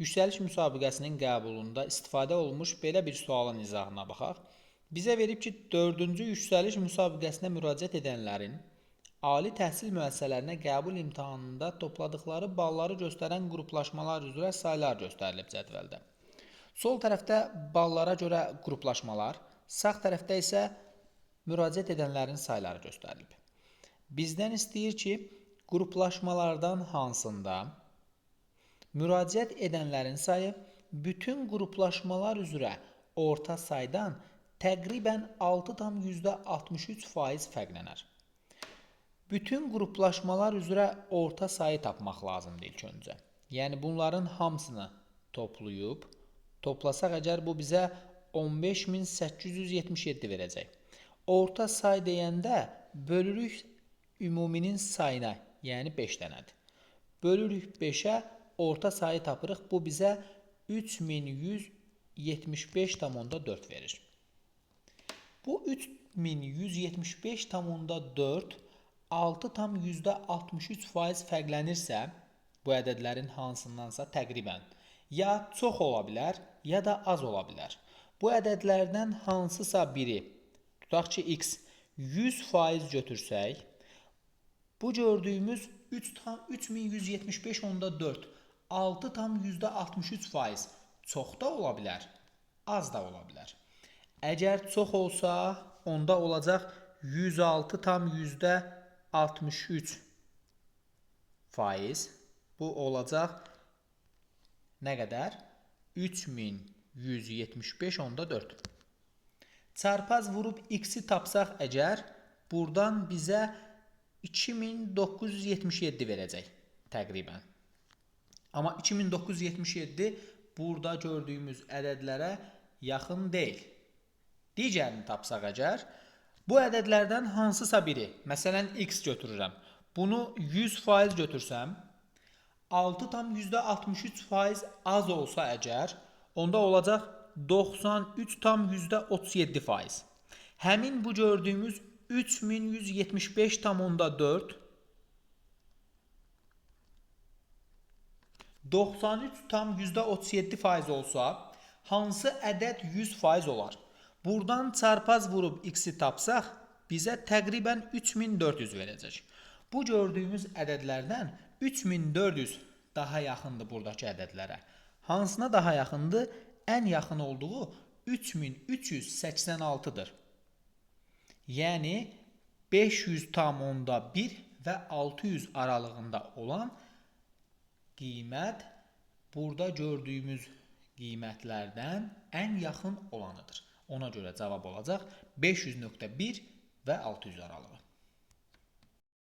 Yüksəliş müsabiqəsinin qəbulunda istifadə olmuş belə bir sualın izahına baxaq. Bizə verib ki, 4-cü yüksəliş müsabiqəsinə müraciət edənlərin ali təhsil müəssisələrinə qəbul imtahanında topladıqları balları göstərən qruplaşmalar üzrə saylar göstərilib cədvəldə. Sol tərəfdə ballara görə qruplaşmalar, sağ tərəfdə isə müraciət edənlərin sayları göstərilib. Bizdən istəyir ki, qruplaşmalardan hansında müraciət edənlərin sayı bütün qruplaşmalar üzrə orta saydan təqribən 6,63% fərqlənər. Bütün qruplaşmalar üzrə orta sayı tapmaq lazımdır ilk öncə. Yəni bunların hamısını toplasaq əgər bu bizə 15877 verəcək. Orta say deyəndə bölürük ümuminin sayına, yəni 5 dənədir. Bölürük 5-ə, orta sayı tapırıq. Bu bizə 3175,4 verir. Bu 3175,4 6,63% fərqlənirsə, bu ədədlərin hansındansa təqribən ya çox ola bilər, ya da az ola bilər. Bu ədədlərdən hansısa biri, tutaq ki, x 100% götürsək, bu gördüyümüz 3175,4 6,63% çox da ola bilər, az da ola bilər. Əgər çox olsa, onda olacaq 106,63%. Bu olacaq nə qədər? 3175,4. Çarpaz vurub x-i tapsaq əgər, buradan bizə 2977 verəcək təqribən. Amma 2977 burada gördüyümüz ədədlərə yaxın deyil. Digərini tapsaq əgər, bu ədədlərdən hansısa biri, məsələn x götürürəm, bunu 100% götürsəm, 6,63% az olsa əgər, onda olacaq 93,37%. Həmin bu gördüyümüz 3175,4 93,37% olsa, hansı ədəd 100% olar? Buradan çarpaz vurub x-i tapsaq, bizə təqribən 3400 verəcək. Bu gördüyümüz ədədlərdən 3400 daha yaxındır buradakı ədədlərə. Hansına daha yaxındır? Ən yaxın olduğu 3386-dır. Yəni 500,1 və 600 aralığında olan qiymət burada gördüyümüz qiymətlərdən ən yaxın olanıdır. Ona görə cavab olacaq 500,1 və 600 aralığı.